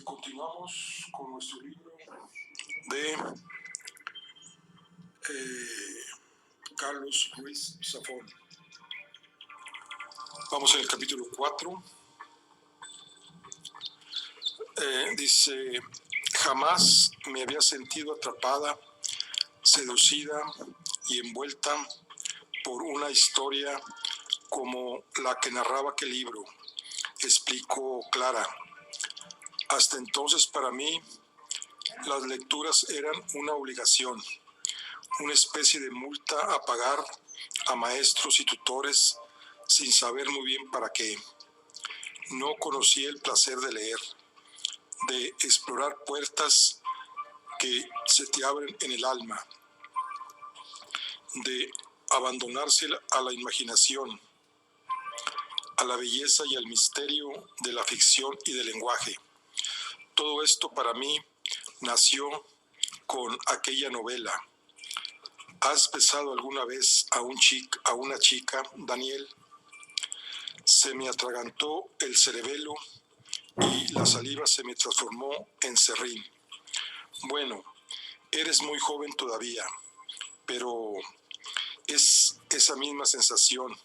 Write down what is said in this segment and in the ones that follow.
Continuamos con nuestro libro de Carlos Ruiz Zafón. Vamos en el capítulo 4. Dice: jamás me había sentido atrapada, seducida y envuelta por una historia como la que narraba aquel libro, explicó Clara. Hasta entonces para mí las lecturas eran una obligación, una especie de multa a pagar a maestros y tutores sin saber muy bien para qué. No conocía el placer de leer, de explorar puertas que se te abren en el alma, de abandonarse a la imaginación, a la belleza y al misterio de la ficción y del lenguaje. Todo esto para mí nació con aquella novela. ¿Has besado alguna vez a una chica, Daniel? Se me atragantó el cerebelo y la saliva se me transformó en serrín. Bueno, eres muy joven todavía, pero es esa misma sensación,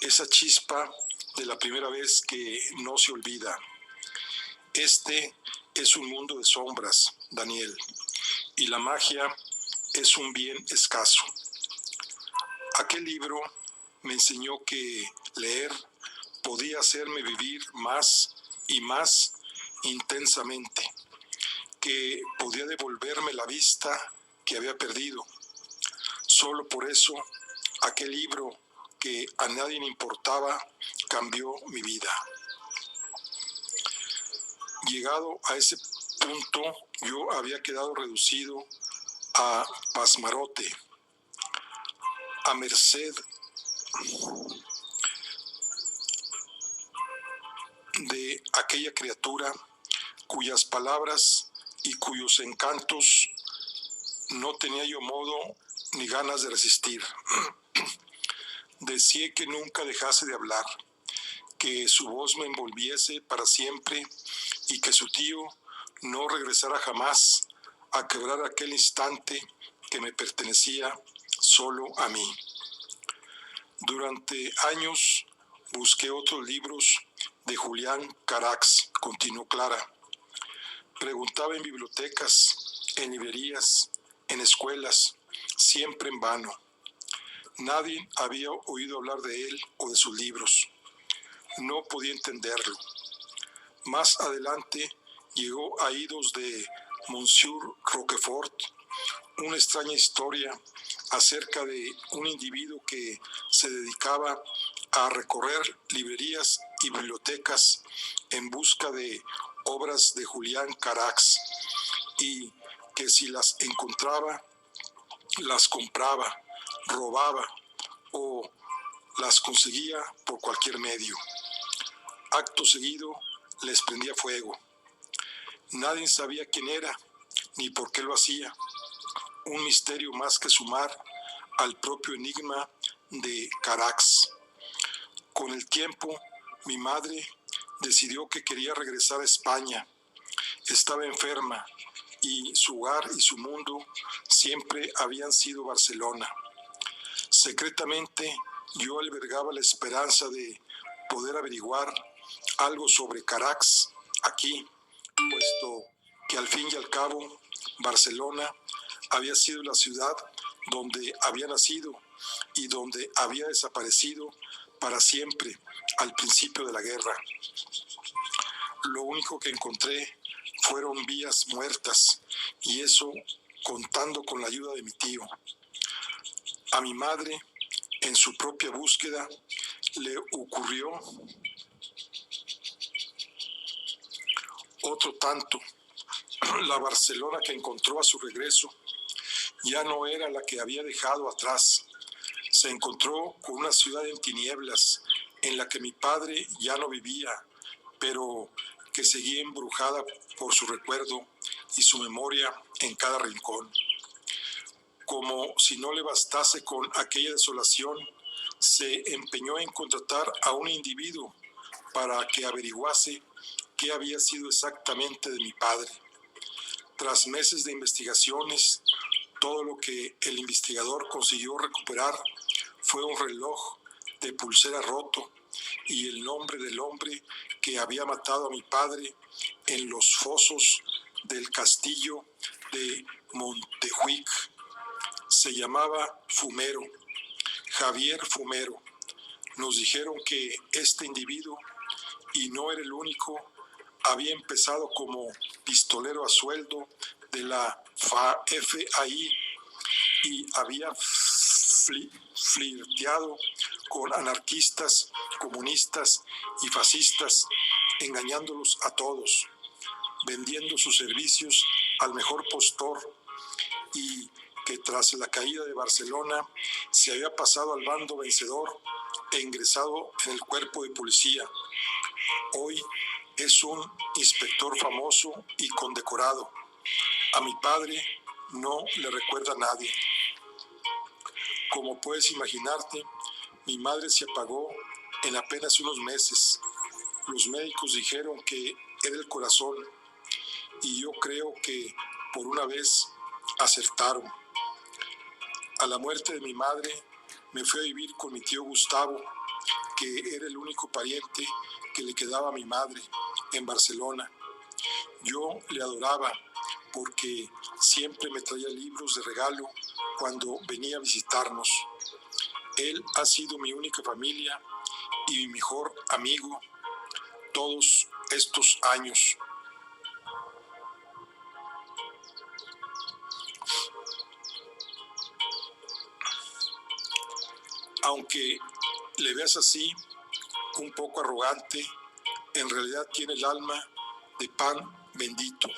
esa chispa de la primera vez que no se olvida. Este es un mundo de sombras, Daniel, y la magia es un bien escaso. Aquel libro me enseñó que leer podía hacerme vivir más y más intensamente, que podía devolverme la vista que había perdido. Solo por eso, aquel libro que a nadie le importaba cambió mi vida. Llegado a ese punto, yo había quedado reducido a pasmarote, a merced de aquella criatura cuyas palabras y cuyos encantos no tenía yo modo ni ganas de resistir. Deseé que nunca dejase de hablar, que su voz me envolviese para siempre y que su tío no regresara jamás a quebrar aquel instante que me pertenecía solo a mí. Durante años busqué otros libros de Julián Carax, continuó Clara. Preguntaba en bibliotecas, en librerías, en escuelas, siempre en vano. Nadie había oído hablar de él o de sus libros. No podía entenderlo. Más adelante llegó a oídos de Monsieur Roquefort una extraña historia acerca de un individuo que se dedicaba a recorrer librerías y bibliotecas en busca de obras de Julián Carax y que si las encontraba, las compraba, robaba o las conseguía por cualquier medio. Acto seguido les prendía fuego. Nadie sabía quién era ni por qué lo hacía. Un misterio más que sumar al propio enigma de Carax. Con el tiempo, mi madre decidió que quería regresar a España. Estaba enferma y su hogar y su mundo siempre habían sido Barcelona. Secretamente, yo albergaba la esperanza de poder averiguar algo sobre Carax aquí, puesto que al fin y al cabo, Barcelona había sido la ciudad donde había nacido y donde había desaparecido para siempre al principio de la guerra. Lo único que encontré fueron vías muertas, y eso contando con la ayuda de mi tío. A mi madre, en su propia búsqueda, le ocurrió otro tanto. La Barcelona que encontró a su regreso ya no era la que había dejado atrás. Se encontró con una ciudad en tinieblas, en la que mi padre ya no vivía, pero que seguía embrujada por su recuerdo y su memoria en cada rincón. Como si no le bastase con aquella desolación, se empeñó en contratar a un individuo para que averiguase qué había sido exactamente de mi padre. Tras meses de investigaciones, todo lo que el investigador consiguió recuperar fue un reloj de pulsera roto y el nombre del hombre que había matado a mi padre en los fosos del castillo de Montejuic. Se llamaba Fumero, Javier Fumero. Nos dijeron que este individuo, y no era el único, había empezado como pistolero a sueldo de la FAI y había flirteado con anarquistas, comunistas y fascistas, engañándolos a todos, vendiendo sus servicios al mejor postor, y que tras la caída de Barcelona se había pasado al bando vencedor e ingresado en el cuerpo de policía. Hoy es un inspector famoso y condecorado. A mi padre no le recuerda a nadie. Como puedes imaginarte, mi madre se apagó en apenas unos meses. Los médicos dijeron que era el corazón y yo creo que por una vez acertaron. A la muerte de mi madre me fui a vivir con mi tío Gustavo, que era el único pariente que le quedaba a mi madre en Barcelona. Yo le adoraba porque siempre me traía libros de regalo cuando venía a visitarnos. Él ha sido mi única familia y mi mejor amigo todos estos años. Aunque le veas así, un poco arrogante, en realidad tiene el alma de pan bendito.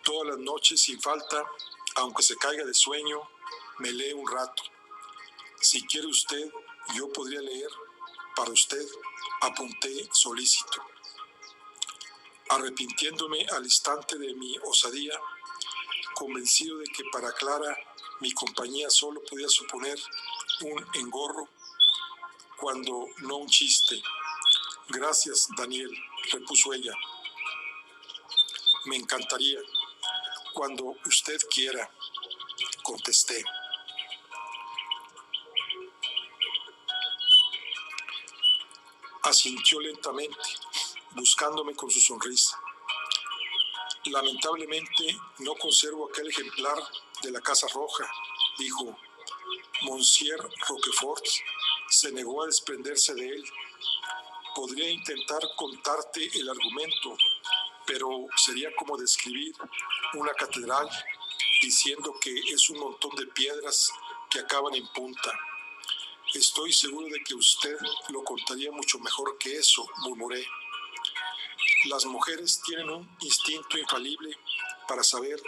Todas las noches, sin falta, aunque se caiga de sueño, me lee un rato. Si quiere usted, yo podría leer para usted, apunté solícito. Arrepintiéndome al instante de mi osadía, convencido de que para Clara mi compañía solo podía suponer un engorro, cuando no un chiste. Gracias, Daniel, repuso ella. Me encantaría. Cuando usted quiera, contesté. Asintió lentamente, buscándome con su sonrisa. Lamentablemente no conservo aquel ejemplar de la Casa Roja, dijo. Monsieur Roquefort se negó a desprenderse de él. Podría intentar contarte el argumento, pero sería como describir una catedral diciendo que es un montón de piedras que acaban en punta. Estoy seguro de que usted lo contaría mucho mejor que eso, murmuré. Las mujeres tienen un instinto infalible para saber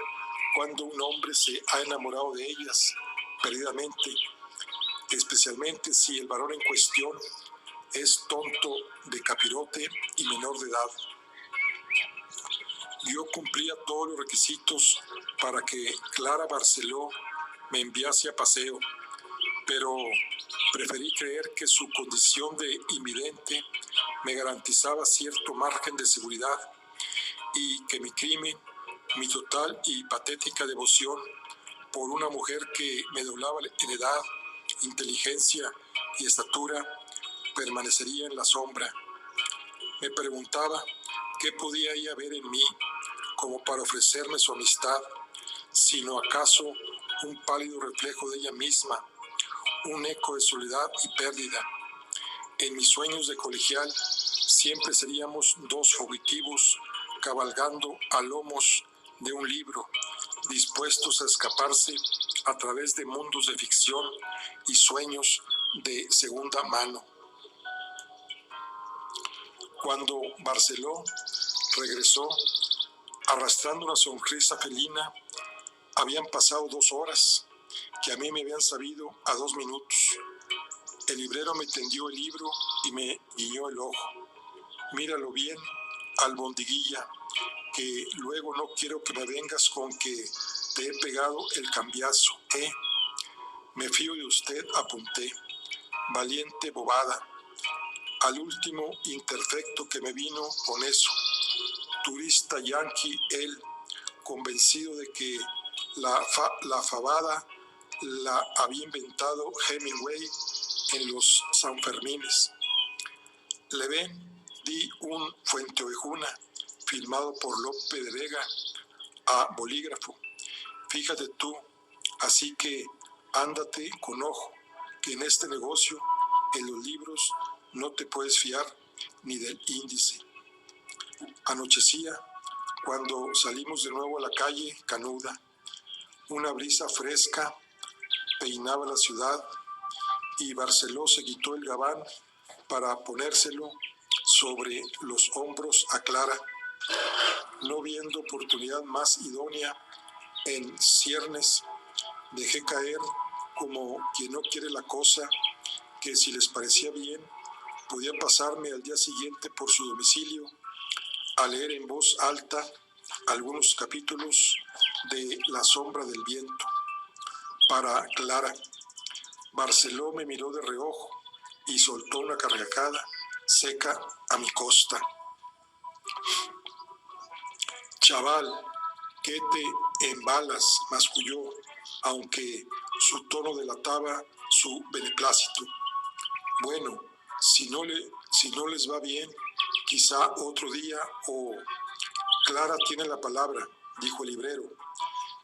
cuándo un hombre se ha enamorado de ellas perdidamente, especialmente si el varón en cuestión es tonto, de capirote y menor de edad. Yo cumplía todos los requisitos para que Clara Barceló me enviase a paseo, pero preferí creer que su condición de invidente me garantizaba cierto margen de seguridad y que mi crimen, mi total y patética devoción por una mujer que me doblaba en edad, inteligencia y estatura, permanecería en la sombra. Me preguntaba qué podía ella ver en mí como para ofrecerme su amistad, sino acaso un pálido reflejo de ella misma, un eco de soledad y pérdida. En mis sueños de colegial siempre seríamos dos fugitivos cabalgando a lomos de un libro, dispuestos a escaparse a través de mundos de ficción y sueños de segunda mano. Cuando Barceló regresó, arrastrando una sonrisa felina, habían pasado 2 horas, que a mí me habían sabido a 2 minutos. El librero me tendió el libro y me guiñó el ojo. Míralo bien, albondiguilla, que luego no quiero que me vengas con que te he pegado el cambiazo, ¿eh? Me fío de usted, apunté. Valiente bobada, al último imperfecto que me vino con eso. Turista yanqui él, convencido de que la fabada la había inventado Hemingway en los Sanfermines. Le di un Fuenteovejuna firmado por Lope de Vega a bolígrafo. Fíjate tú, así que ándate con ojo, que en este negocio, en los libros, no te puedes fiar ni del índice. Anochecía cuando salimos de nuevo a la calle Canuda. Una brisa fresca peinaba la ciudad y Barceló se quitó el gabán para ponérselo sobre los hombros a Clara. No viendo oportunidad más idónea en ciernes, dejé caer como quien no quiere la cosa, que si les parecía bien, podía pasarme al día siguiente por su domicilio a leer en voz alta algunos capítulos de La sombra del viento. Para Clara, Barceló me miró de reojo y soltó una carcajada seca a mi costa. Chaval, ¿qué te embalas?, masculló, aunque su tono delataba su beneplácito. Bueno, si no les va bien, quizá otro día o... Clara tiene la palabra, dijo el librero.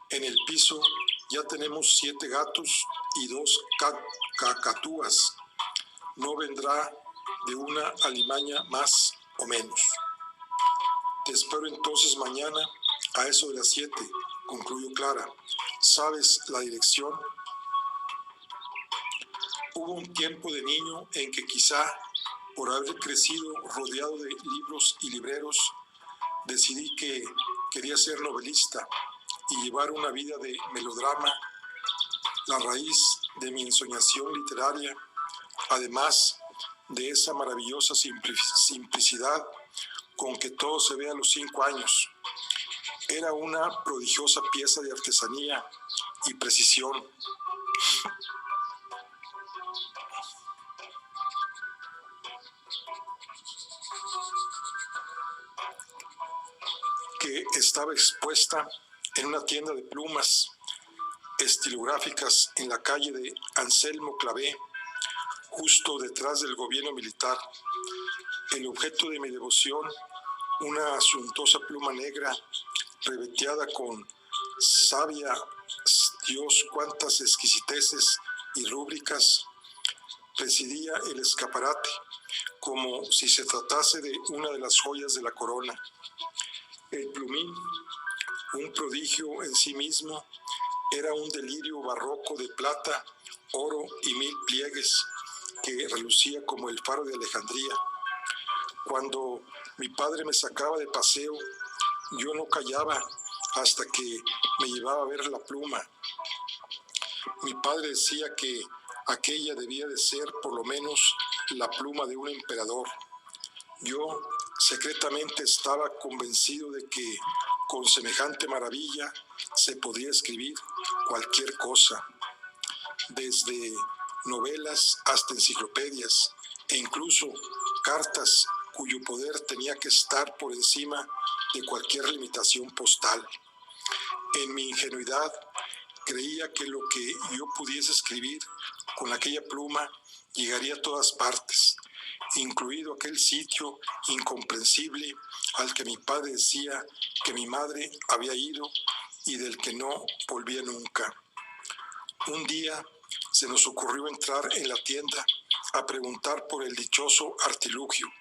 En el piso ya tenemos 7 gatos y 2 cacatúas. No vendrá de una alimaña más o menos. Te espero entonces mañana a eso de las 7, concluyó Clara. ¿Sabes la dirección? Hubo un tiempo de niño en que quizá, por haber crecido rodeado de libros y libreros, decidí que quería ser novelista y llevar una vida de melodrama, la raíz de mi ensoñación literaria, además de esa maravillosa simplicidad con que todo se ve a los 5 años. Era una prodigiosa pieza de artesanía y precisión. Que estaba expuesta en una tienda de plumas estilográficas en la calle de Anselmo Clavé, justo detrás del gobierno militar. El objeto de mi devoción, una suntuosa pluma negra reveteada con savia, Dios cuántas exquisiteces y rúbricas, presidía el escaparate, como si se tratase de una de las joyas de la corona. El plumín, un prodigio en sí mismo, era un delirio barroco de plata, oro y 1000 pliegues que relucía como el faro de Alejandría. Cuando mi padre me sacaba de paseo, yo no callaba hasta que me llevaba a ver la pluma. Mi padre decía que aquella debía de ser por lo menos la pluma de un emperador. Yo secretamente estaba convencido de que con semejante maravilla se podía escribir cualquier cosa, desde novelas hasta enciclopedias e incluso cartas cuyo poder tenía que estar por encima de cualquier limitación postal. En mi ingenuidad creía que lo que yo pudiese escribir con aquella pluma llegaría a todas partes, incluido aquel sitio incomprensible al que mi padre decía que mi madre había ido y del que no volvía nunca. Un día se nos ocurrió entrar en la tienda a preguntar por el dichoso artilugio.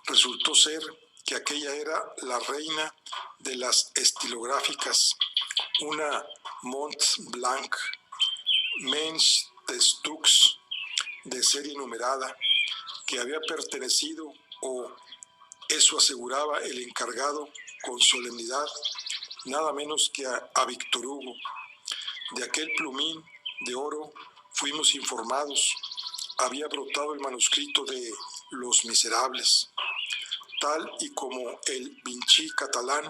Resultó ser que aquella era la reina de las estilográficas, una Mont Blanc Mensch Stux de serie numerada, que había pertenecido, o eso aseguraba el encargado con solemnidad, nada menos que a Víctor Hugo. De aquel plumín de oro fuimos informados. Había brotado el manuscrito de Los Miserables, tal y como el Vinci catalán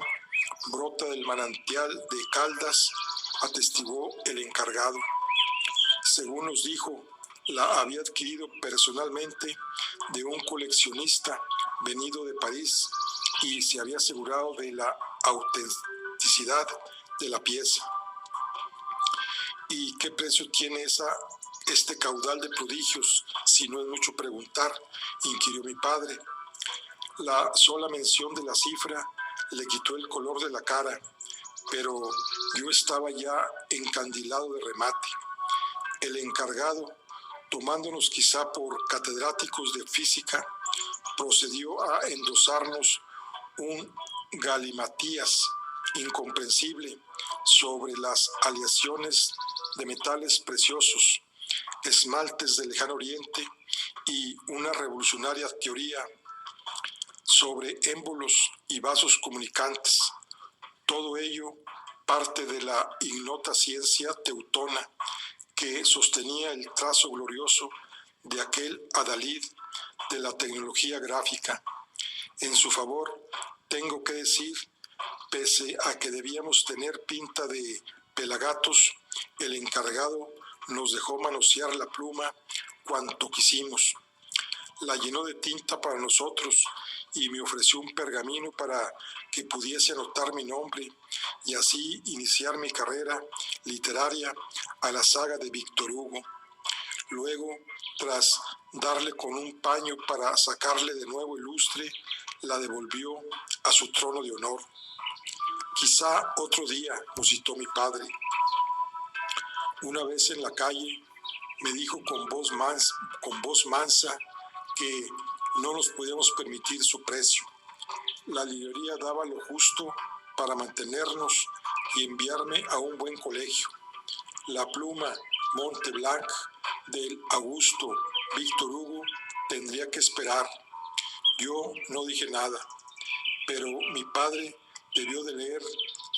brota del manantial de Caldas, atestiguó el encargado. Según nos dijo, La había adquirido personalmente de un coleccionista venido de París y se había asegurado de la autenticidad de la pieza. ¿Y qué precio tiene este caudal de prodigios, si no es mucho preguntar?, inquirió mi padre. La sola mención de la cifra le quitó el color de la cara, pero yo estaba ya encandilado de remate. El encargado, tomándonos quizá por catedráticos de física, procedió a endosarnos un galimatías incomprensible sobre las aleaciones de metales preciosos, esmaltes del lejano oriente y una revolucionaria teoría sobre émbolos y vasos comunicantes. Todo ello parte de la ignota ciencia teutona que sostenía el trazo glorioso de aquel adalid de la tecnología gráfica. En su favor, tengo que decir, pese a que debíamos tener pinta de pelagatos, el encargado nos dejó manosear la pluma cuanto quisimos. La llenó de tinta para nosotros y me ofreció un pergamino para que pudiese anotar mi nombre y así iniciar mi carrera literaria a la saga de Víctor Hugo. Luego, tras darle con un paño para sacarle de nuevo el lustre, la devolvió a su trono de honor. Quizá otro día, musitó mi padre. Una vez en la calle, me dijo con voz mansa que no nos podíamos permitir su precio. La librería daba lo justo para mantenernos y enviarme a un buen colegio. La pluma Montblanc del Augusto Víctor Hugo tendría que esperar. Yo no dije nada, pero mi padre debió de leer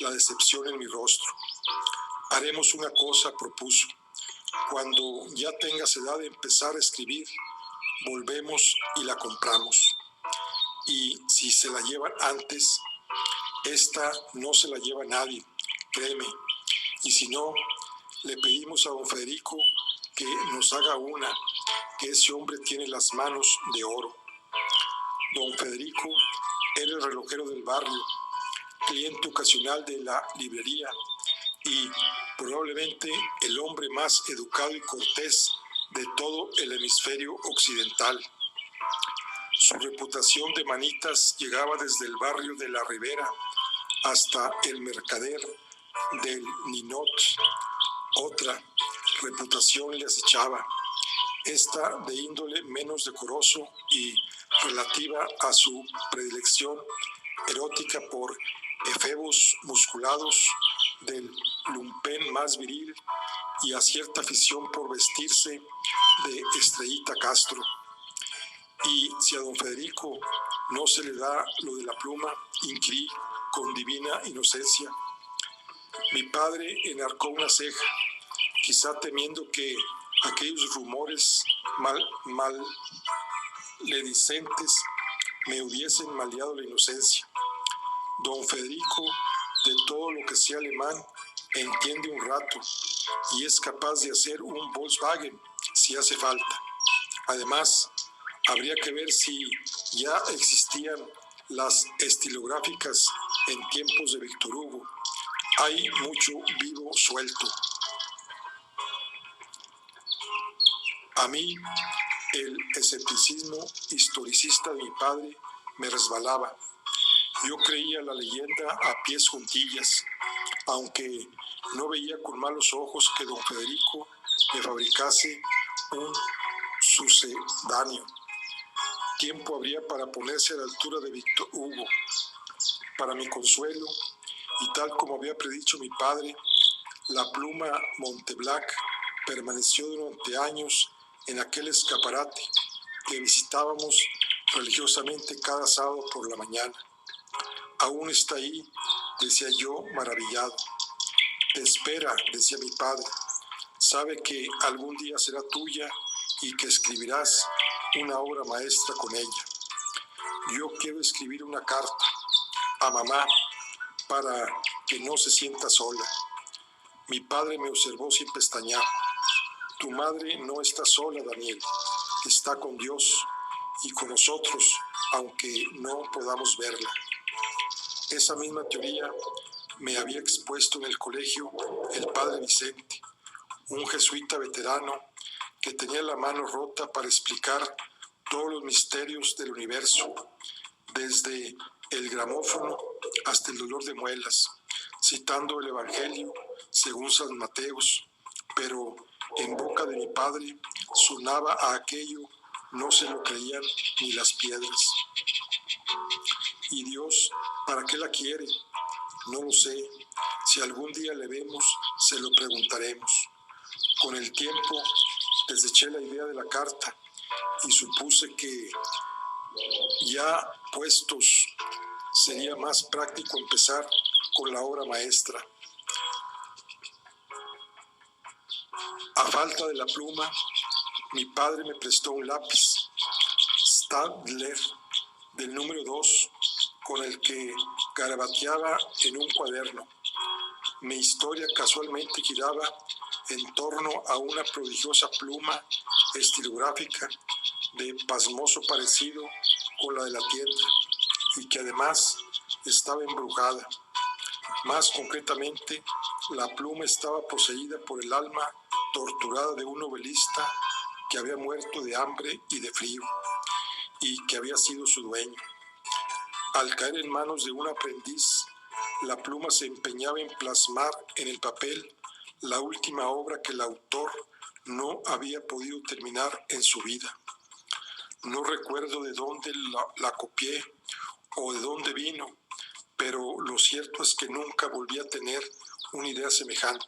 la decepción en mi rostro. Haremos una cosa, propuso. Cuando ya tengas edad de empezar a escribir, volvemos y la compramos. Y si se la llevan antes, esta no se la lleva nadie, créeme. Y si no, le pedimos a don Federico que nos haga una, que ese hombre tiene las manos de oro. Don Federico era el relojero del barrio, cliente ocasional de la librería y probablemente el hombre más educado y cortés de todo el hemisferio occidental. Su reputación de manitas llegaba desde el barrio de la Ribera hasta el mercader del Ninot. Otra reputación le acechaba, esta de índole menos decoroso y relativa a su predilección erótica por efebos musculados del lumpen más viril y a cierta afición por vestirse de Estrellita Castro. Y si a don Federico no se le da lo de la pluma, inquirí con divina inocencia. Mi padre enarcó una ceja, quizá temiendo que aquellos rumores maledicentes me hubiesen maleado la inocencia. Don Federico, de todo lo que sea alemán, entiende un rato y es capaz de hacer un Volkswagen si hace falta. Además, habría que ver si ya existían las estilográficas en tiempos de Víctor Hugo. Hay mucho vivo suelto. A mí, el escepticismo historicista de mi padre me resbalaba. Yo creía la leyenda a pies juntillas, aunque no veía con malos ojos que don Federico me fabricase un sucedáneo. Tiempo habría para ponerse a la altura de Víctor Hugo. Para mi consuelo, y tal como había predicho mi padre, la pluma Montblanc permaneció durante años en aquel escaparate que visitábamos religiosamente cada sábado por la mañana. Aún está ahí, decía yo maravillado. Te espera, decía mi padre. Sabe que algún día será tuya y que escribirás una obra maestra con ella. Yo quiero escribir una carta a mamá para que no se sienta sola. Mi padre me observó sin pestañear. Tu madre no está sola, Daniel, está con Dios y con nosotros, aunque no podamos verla. Esa misma teoría me había expuesto en el colegio el padre Vicente, un jesuita veterano que tenía la mano rota para explicar todos los misterios del universo, desde el gramófono hasta el dolor de muelas, citando el Evangelio según San Mateos, pero en boca de mi padre sonaba a aquello, no se lo creían ni las piedras. ¿Y Dios, para qué la quiere? No lo sé. Si algún día le vemos, se lo preguntaremos. Con el tiempo, deseché la idea de la carta y supuse que, ya puestos, sería más práctico empezar con la obra maestra. A falta de la pluma, mi padre me prestó un lápiz Staedtler del número 2, con el que garabateaba en un cuaderno. Mi historia casualmente giraba en torno a una prodigiosa pluma estilográfica de pasmoso parecido con la de la tienda, y que además estaba embrujada. Más concretamente, la pluma estaba poseída por el alma torturada de un novelista que había muerto de hambre y de frío, y que había sido su dueño. Al caer en manos de un aprendiz, la pluma se empeñaba en plasmar en el papel la última obra que el autor no había podido terminar en su vida. No recuerdo de dónde la copié o de dónde vino, pero lo cierto es que nunca volví a tener una idea semejante.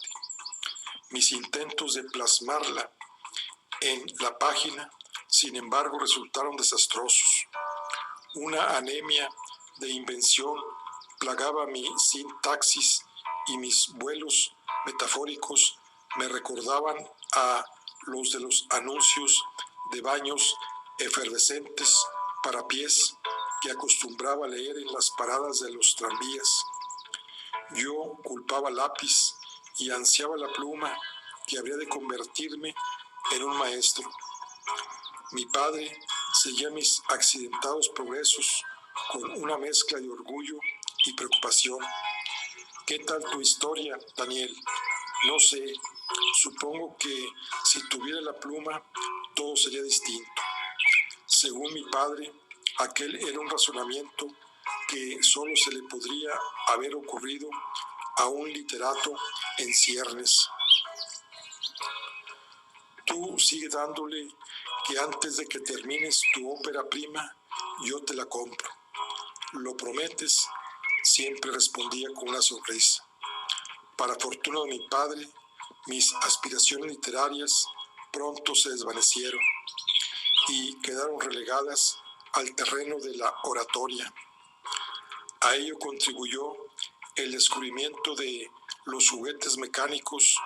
Mis intentos de plasmarla en la página, sin embargo, resultaron desastrosos. Una anemia de invención plagaba mi sintaxis y mis vuelos metafóricos me recordaban a los de los anuncios de baños efervescentes para pies que acostumbraba a leer en las paradas de los tranvías. Yo culpaba al lápiz y ansiaba la pluma que habría de convertirme en un maestro. Mi padre seguía mis accidentados progresos con una mezcla de orgullo y preocupación. ¿Qué tal tu historia, Daniel? No sé, supongo que si tuviera la pluma, todo sería distinto. Según mi padre, aquel era un razonamiento que solo se le podría haber ocurrido a un literato en ciernes. Tú sigue dándole, que antes de que termines tu ópera prima, yo te la compro. ¿Lo prometes? Siempre respondía con una sonrisa. Para fortuna de mi padre, mis aspiraciones literarias pronto se desvanecieron y quedaron relegadas al terreno de la oratoria. A ello contribuyó el descubrimiento de los juguetes mecánicos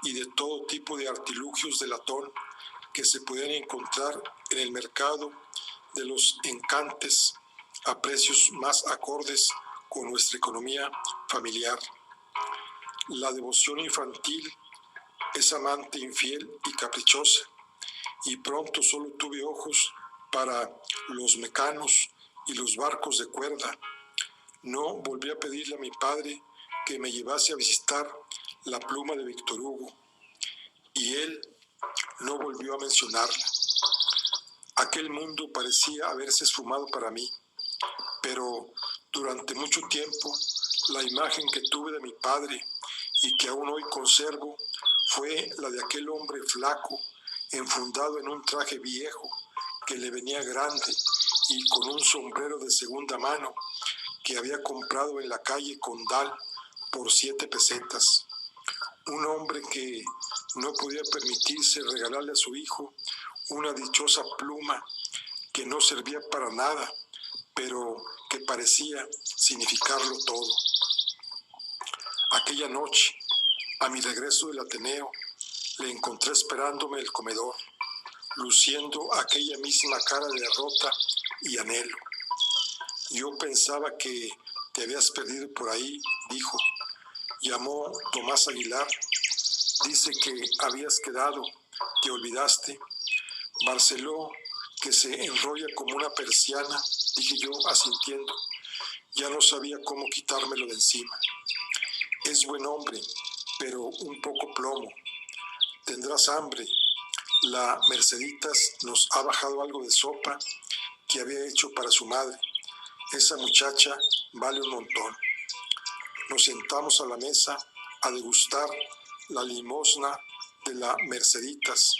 y de todo tipo de artilugios de latón que se podían encontrar en el mercado de los encantes a precios más acordes con nuestra economía familiar. La devoción infantil es amante infiel y caprichosa, y pronto solo tuve ojos para los mecanos y los barcos de cuerda. No volví a pedirle a mi padre que me llevase a visitar la pluma de Víctor Hugo, y él no volvió a mencionarla. Aquel mundo parecía haberse esfumado para mí, pero durante mucho tiempo la imagen que tuve de mi padre y que aún hoy conservo fue la de aquel hombre flaco, enfundado en un traje viejo que le venía grande y con un sombrero de segunda mano que había comprado en la calle Condal por 7 pesetas. Un hombre que no podía permitirse regalarle a su hijo una dichosa pluma que no servía para nada, pero que parecía significarlo todo. Aquella noche, a mi regreso del Ateneo, le encontré esperándome en el comedor, luciendo aquella misma cara de derrota y anhelo. Yo pensaba que te habías perdido por ahí, dijo. Llamó Tomás Aguilar. Dice que habías quedado ¿Te olvidaste? Barceló, que se enrolla como una persiana, dije yo asintiendo. Ya no sabía cómo quitármelo de encima. Es buen hombre, pero un poco plomo. Tendrás hambre. La Merceditas nos ha bajado algo de sopa que había hecho para su madre. Esa muchacha vale un montón. Nos sentamos a la mesa a degustar la limosna de la Merceditas,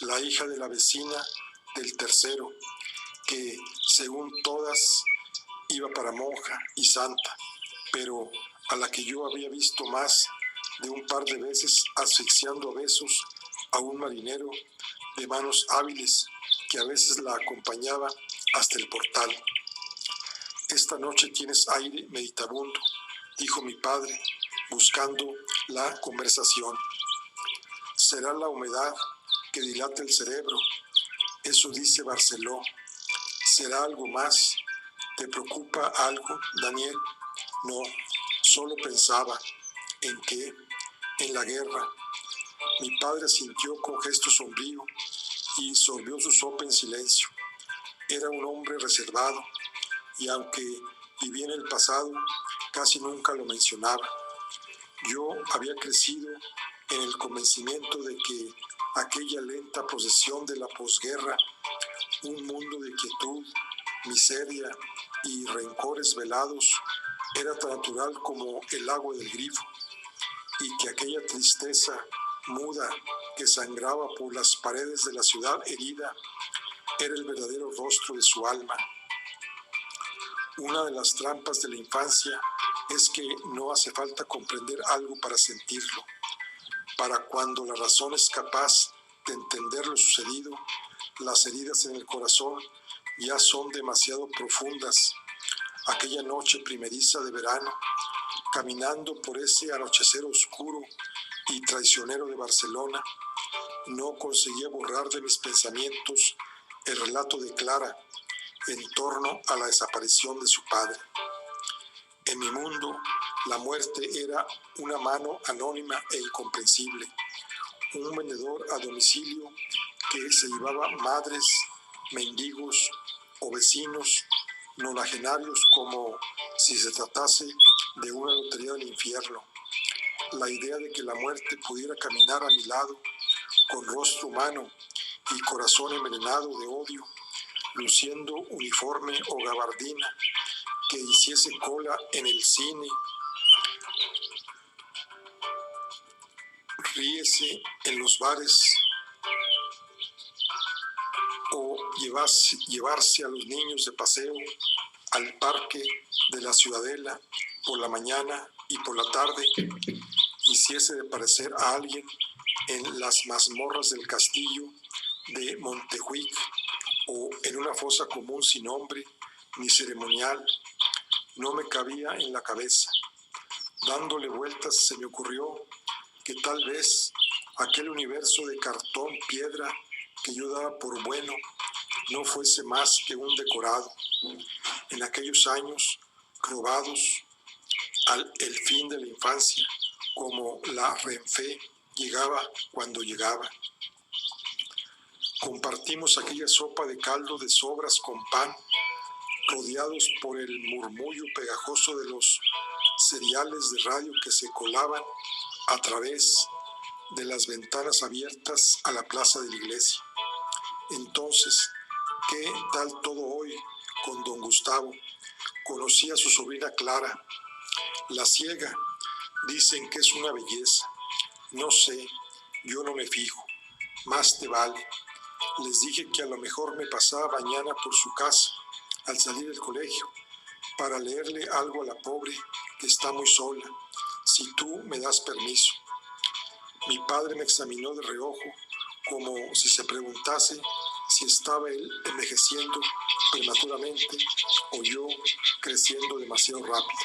la hija de la vecina del tercero, que según todas iba para monja y santa, pero a la que yo había visto más de un par de veces asfixiando a besos a un marinero de manos hábiles que a veces la acompañaba hasta el portal. Esta noche tienes aire meditabundo, dijo mi padre, buscando la conversación. Será la humedad que dilata el cerebro, eso dice Barceló. ¿Será algo más? ¿Te preocupa algo, Daniel? No, solo pensaba. ¿En qué? En la guerra. Mi padre asintió con gesto sombrío y sorbió su sopa en silencio. Era un hombre reservado y aunque vivía en el pasado, casi nunca lo mencionaba. Yo había crecido en el convencimiento de que aquella lenta procesión de la posguerra, un mundo de quietud, miseria y rencores velados, era tan natural como el agua del grifo, y que aquella tristeza muda que sangraba por las paredes de la ciudad herida era el verdadero rostro de su alma. Una de las trampas de la infancia es que no hace falta comprender algo para sentirlo. Para cuando la razón es capaz de entender lo sucedido, las heridas en el corazón ya son demasiado profundas. Aquella noche primeriza de verano, caminando por ese anochecer oscuro y traicionero de Barcelona, no conseguía borrar de mis pensamientos el relato de Clara en torno a la desaparición de su padre. En mi mundo, la muerte era una mano anónima e incomprensible, un vendedor a domicilio que se llevaba madres, mendigos o vecinos nonagenarios como si se tratase de una lotería del infierno. La idea de que la muerte pudiera caminar a mi lado con rostro humano y corazón envenenado de odio, luciendo uniforme o gabardina, que hiciese cola en el cine, ríese en los bares o llevarse a los niños de paseo al parque de la Ciudadela por la mañana y por la tarde, hiciese de parecer a alguien en las mazmorras del castillo de Montejuic o en una fosa común sin nombre ni ceremonial, no me cabía en la cabeza. Dándole vueltas se me ocurrió que tal vez aquel universo de cartón piedra que yo daba por bueno no fuese más que un decorado. En aquellos años robados el fin de la infancia, como la Renfe llegaba cuando llegaba. Compartimos aquella sopa de caldo de sobras con pan, rodeados por el murmullo pegajoso de los seriales de radio que se colaban a través de las ventanas abiertas a la plaza de la iglesia. Entonces, ¿qué tal todo hoy con don Gustavo? Conocí a su sobrina Clara, la ciega. Dicen que es una belleza. No sé, yo no me fijo. Más te vale. Les dije que a lo mejor me pasaba mañana por su casa al salir del colegio para leerle algo a la pobre que está muy sola, si tú me das permiso. Mi padre me examinó de reojo como si se preguntase si estaba él envejeciendo prematuramente o yo creciendo demasiado rápido.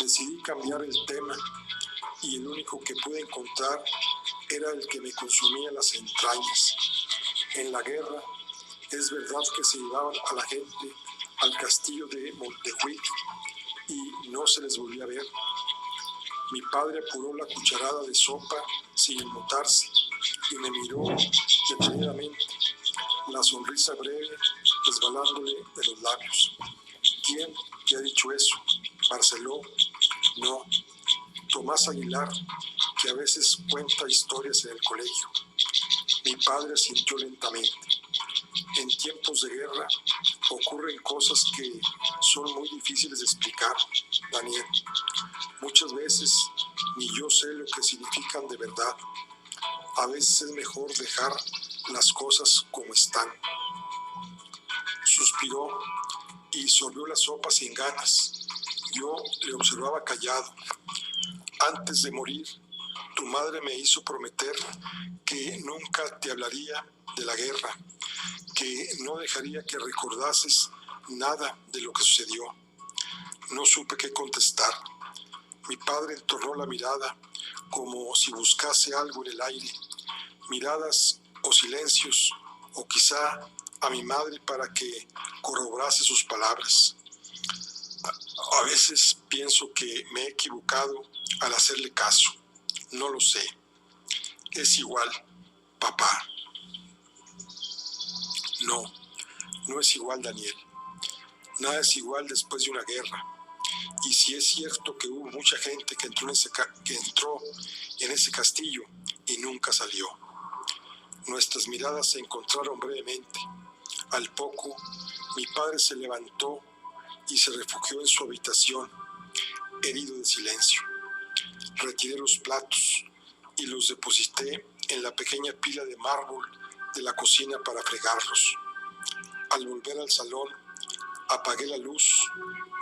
Decidí cambiar el tema y el único que pude encontrar era el que me consumía las entrañas. En la guerra, es verdad que se llevaban a la gente al castillo de Montejuic y no se les volvía a ver. Mi padre apuró la cucharada de sopa sin inmutarse. y me miró detenidamente, la sonrisa breve resbalándole de los labios. ¿Quién te ha dicho eso? ¿Barceló? No. Tomás Aguilar, que a veces cuenta historias en el colegio. Mi padre asintió lentamente. En tiempos de guerra ocurren cosas que son muy difíciles de explicar, Daniel. Muchas veces ni yo sé lo que significan de verdad. A veces es mejor dejar las cosas como están. Suspiró y sorbió la sopa sin ganas. Yo le observaba callado. Antes de morir, tu madre me hizo prometer que nunca te hablaría de la guerra, que no dejaría que recordases nada de lo que sucedió. No supe qué contestar. Mi padre entornó la mirada como si buscase algo en el aire, miradas o silencios, o quizá a mi madre para que corroborase sus palabras. A veces pienso que me he equivocado al hacerle caso. No lo sé. Es igual, papá. No, no es igual, Daniel. Nada es igual después de una guerra. Y si es cierto que hubo mucha gente que entró en ese castillo y nunca salió. Nuestras miradas se encontraron brevemente. Al poco, mi padre se levantó y se refugió en su habitación, herido de silencio. Retiré los platos y los deposité en la pequeña pila de mármol de la cocina para fregarlos. Al volver al salón, apagué la luz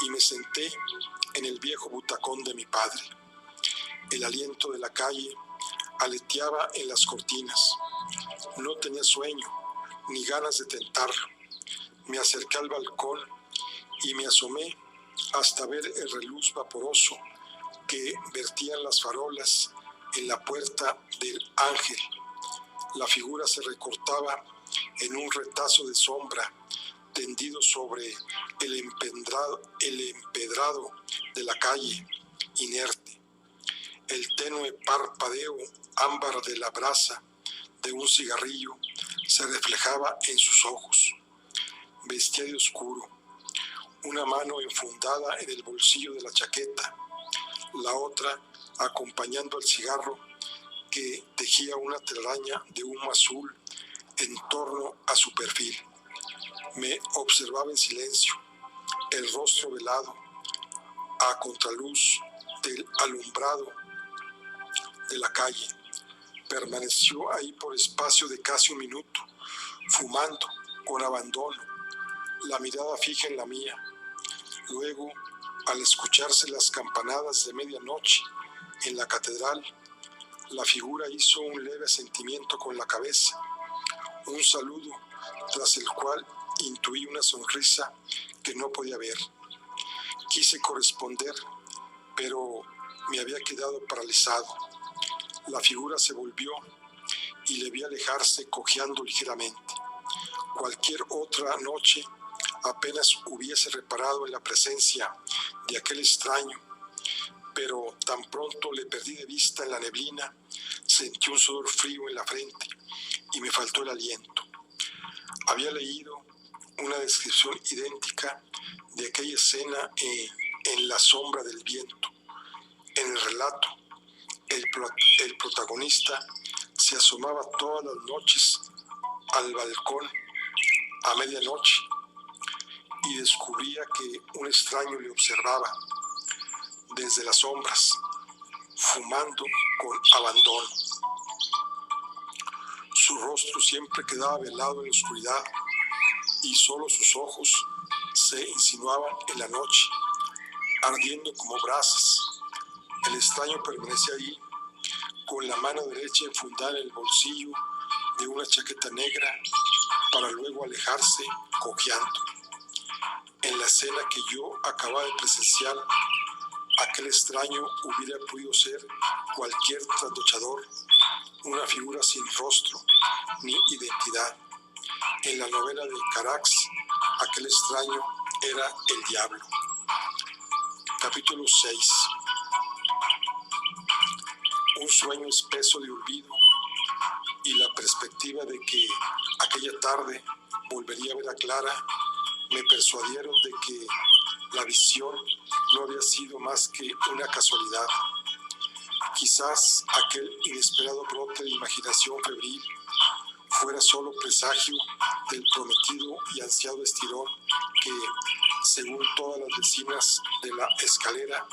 y me senté en el viejo butacón de mi padre. El aliento de la calle aleteaba en las cortinas. No tenía sueño ni ganas de tentarlo. Me acerqué al balcón y me asomé hasta ver el reluz vaporoso que vertían las farolas en la puerta del Ángel. La figura se recortaba en un retazo de sombra tendido sobre el empedrado de la calle, inerte. El tenue parpadeo ámbar de la brasa de un cigarrillo se reflejaba en sus ojos. Vestía de oscuro, una mano enfundada en el bolsillo de la chaqueta, la otra acompañando al cigarro que tejía una telaraña de humo azul en torno a su perfil. Me observaba en silencio, el rostro velado, a contraluz del alumbrado de la calle. Permaneció ahí por espacio de casi un minuto, fumando con abandono, la mirada fija en la mía. Luego, al escucharse las campanadas de medianoche en la catedral, la figura hizo un leve asentimiento con la cabeza, un saludo tras el cual intuí una sonrisa que no podía ver. Quise corresponder, pero me había quedado paralizado. La figura se volvió y le vi alejarse cojeando ligeramente. Cualquier otra noche apenas hubiese reparado en la presencia de aquel extraño, pero tan pronto le perdí de vista en la neblina, sentí un sudor frío en la frente y me faltó el aliento. Había leído una descripción idéntica de aquella escena en La sombra del viento. En el relato, el protagonista se asomaba todas las noches al balcón a medianoche y descubría que un extraño le observaba desde las sombras, fumando con abandono. Su rostro siempre quedaba velado en la oscuridad y solo sus ojos se insinuaban en la noche, ardiendo como brasas. El extraño permanecía ahí, con la mano derecha enfundada en el bolsillo de una chaqueta negra, para luego alejarse cojeando. En la escena que yo acababa de presenciar, aquel extraño hubiera podido ser cualquier trasnochador, una figura sin rostro ni identidad. En la novela de Carax, aquel extraño era el diablo. Capítulo 6. Un sueño espeso de olvido y la perspectiva de que aquella tarde volvería a ver a Clara me persuadieron de que la visión no había sido más que una casualidad. Quizás aquel inesperado brote de imaginación febril fuera solo presagio del prometido y ansiado estirón que, según todas las vecinas de la escalera,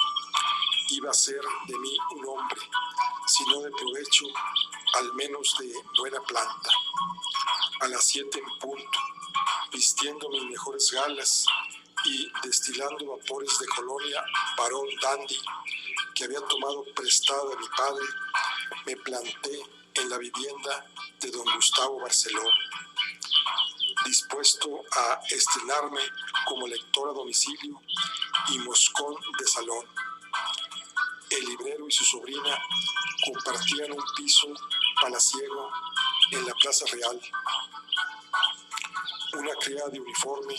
iba a ser de mí un hombre, si no de provecho, al menos de buena planta. A las 7 en punto, vistiendo mis mejores galas y destilando vapores de colonia Barón Dandy que había tomado prestada de mi padre, me planté en la vivienda de don Gustavo Barceló, dispuesto a estrenarme como lector a domicilio y moscón de salón. El librero y su sobrina compartían un piso palaciego en la Plaza Real. Una criada de uniforme,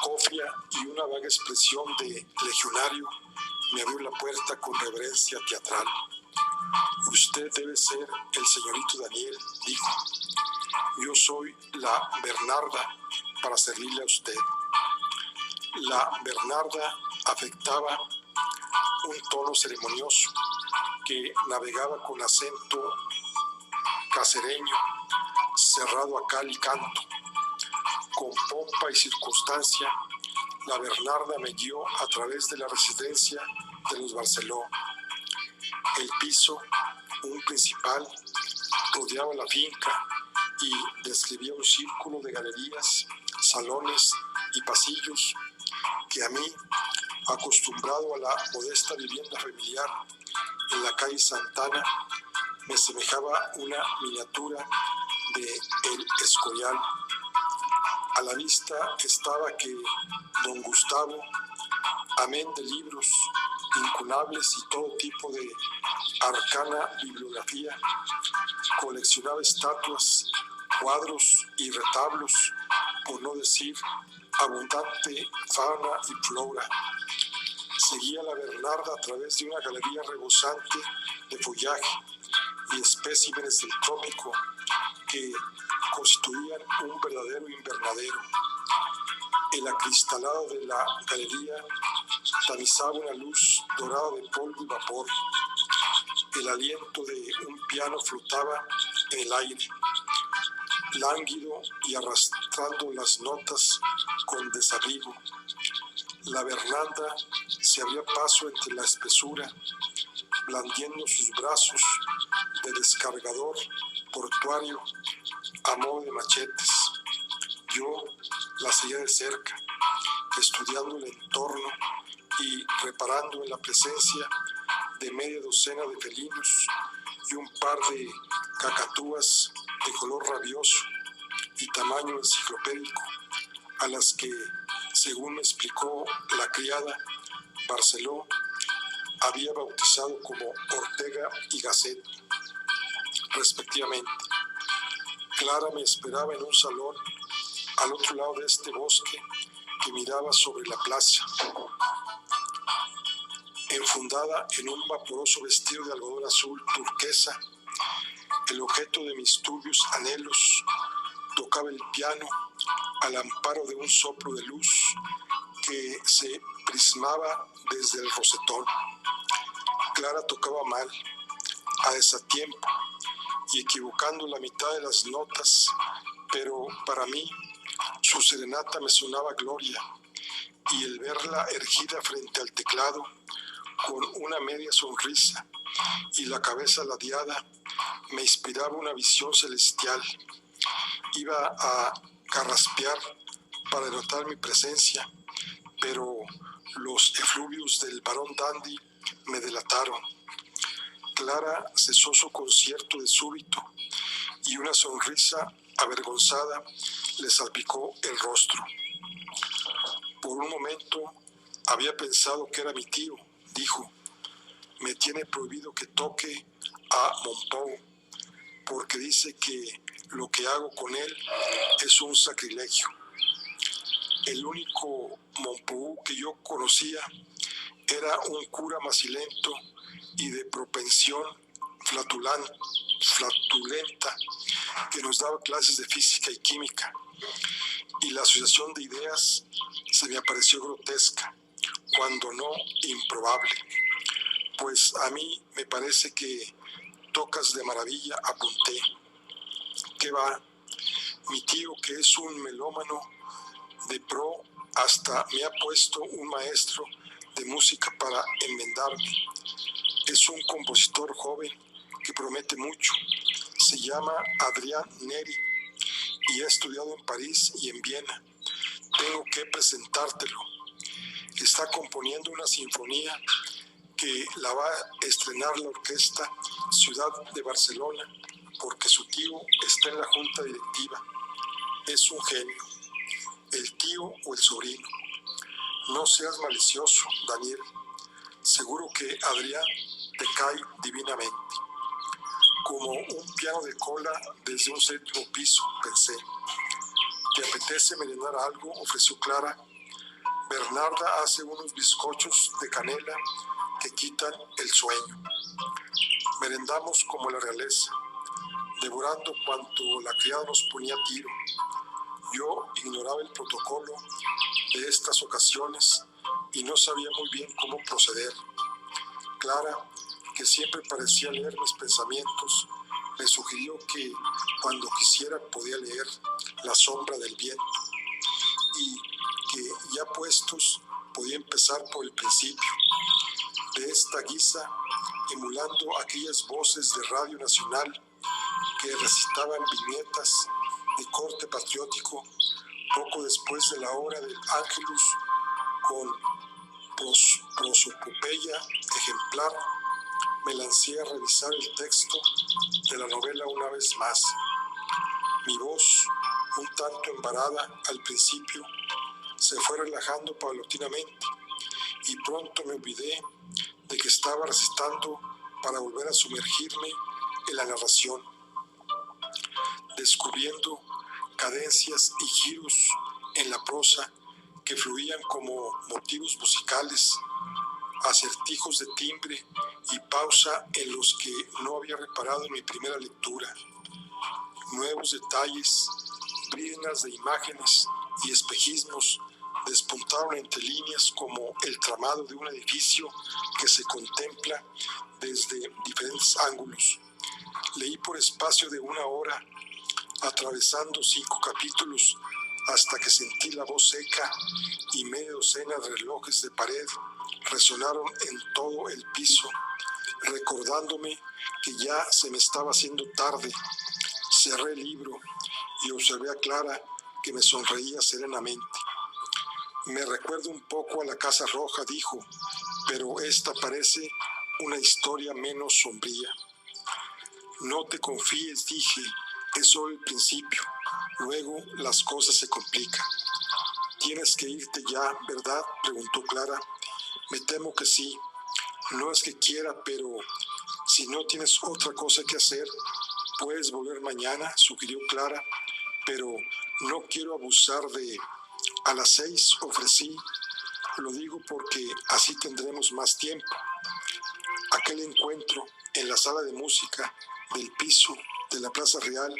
cofia y una vaga expresión de legionario me abrió la puerta con reverencia teatral. «Usted debe ser el señorito Daniel», dijo. «Yo soy la Bernarda para servirle a usted». La Bernarda afectaba un tono ceremonioso que navegaba con acento cacereño, cerrado a cal y canto. Con pompa y circunstancia, la Bernarda me guió a través de la residencia de los Barceló. El piso, un principal, rodeaba la finca y describía un círculo de galerías, salones y pasillos que a mí, acostumbrado a la modesta vivienda familiar en la calle Santana, me semejaba una miniatura de El Escorial. A la vista estaba que don Gustavo, amén de libros incunables y todo tipo de arcana bibliografía, coleccionaba estatuas, cuadros y retablos, por no decir abundante fauna y flora. Seguía la Bernarda a través de una galería rebosante de follaje y especímenes del trópico que constituían un verdadero invernadero. El acristalado de la galería tamizaba una luz dorada de polvo y vapor. El aliento de un piano flotaba en el aire, lánguido y arrastrando las notas con desabrigo. La Bernarda se abría paso entre la espesura, blandiendo sus brazos de descargador portuario a modo de machetes. Yo la seguía de cerca, estudiando el entorno y reparando en la presencia de media docena de felinos y un par de cacatúas de color rabioso y tamaño enciclopédico, a las que, según me explicó la criada, Barceló había bautizado como Ortega y Gasset, respectivamente. Clara me esperaba en un salón al otro lado de este bosque que miraba sobre la plaza. Enfundada en un vaporoso vestido de algodón azul turquesa, el objeto de mis turbios anhelos tocaba el piano al amparo de un soplo de luz que se prismaba desde el rosetón. Clara tocaba mal, a desatiempo y equivocando la mitad de las notas, pero para mí su serenata me sonaba gloria, y el verla erguida frente al teclado con una media sonrisa y la cabeza ladeada me inspiraba una visión celestial. Iba a carraspear para denotar mi presencia, pero los efluvios del Barón Dandy me delataron. Clara cesó su concierto de súbito y una sonrisa avergonzada le salpicó el rostro. Por un momento había pensado que era mi tío, dijo. Me tiene prohibido que toque a Mompou, porque dice que lo que hago con él es un sacrilegio. El único Mompou que yo conocía era un cura macilento y de propensión flatulenta que nos daba clases de física y química, y la asociación de ideas se me pareció grotesca, cuando no improbable. Pues a mí me parece que tocas de maravilla, apunté. ¿Qué va? Mi tío, que es un melómano de pro, hasta me ha puesto un maestro de música para enmendarme. Es un compositor joven que promete mucho. Se llama Adrián Neri y ha estudiado en París y en Viena. Tengo que presentártelo. Está componiendo una sinfonía que la va a estrenar la Orquesta Ciudad de Barcelona, porque su tío está en la junta directiva. Es un genio, el tío o el sobrino. No seas malicioso, Daniel. Seguro que Adrián te cae divinamente. Como un piano de cola desde un 7º piso, pensé. ¿Te apetece merendar algo?, ofreció Clara. Bernarda hace unos bizcochos de canela que quitan el sueño. Merendamos como la realeza, devorando cuanto la criada nos ponía a tiro. Yo ignoraba el protocolo de estas ocasiones y no sabía muy bien cómo proceder. Clara, que siempre parecía leer mis pensamientos, me sugirió que cuando quisiera podía leer La sombra del viento y que ya puestos podía empezar por el principio. De esta guisa, emulando aquellas voces de Radio Nacional que recitaban viñetas de corte patriótico poco después de la hora del Ángelus, con prosopopeya ejemplar, me lancé a revisar el texto de la novela una vez más. Mi voz, un tanto embarada al principio, se fue relajando paulatinamente y pronto me olvidé de que estaba recitando para volver a sumergirme en la narración, descubriendo cadencias y giros en la prosa que fluían como motivos musicales, acertijos de timbre y pausa en los que no había reparado en mi primera lectura. Nuevos detalles, brinas de imágenes y espejismos despuntaron entre líneas como el tramado de un edificio que se contempla desde diferentes ángulos. Leí por espacio de 1 hora, atravesando 5 capítulos, hasta que sentí la voz seca y media docena de relojes de pared resonaron en todo el piso, recordándome que ya se me estaba haciendo tarde. Cerré el libro y observé a Clara, que me sonreía serenamente. Me recuerda un poco a la Casa Roja, dijo, pero esta parece una historia menos sombría. No te confíes, dije, es solo el principio. Luego las cosas se complican. ¿Tienes que irte ya, verdad?, preguntó Clara. Me temo que sí. No es que quiera, pero si no tienes otra cosa que hacer, puedes volver mañana, sugirió Clara, pero no quiero abusar de... A las 6, ofrecí. Lo digo porque así tendremos más tiempo. Aquel encuentro en la sala de música del piso de la Plaza Real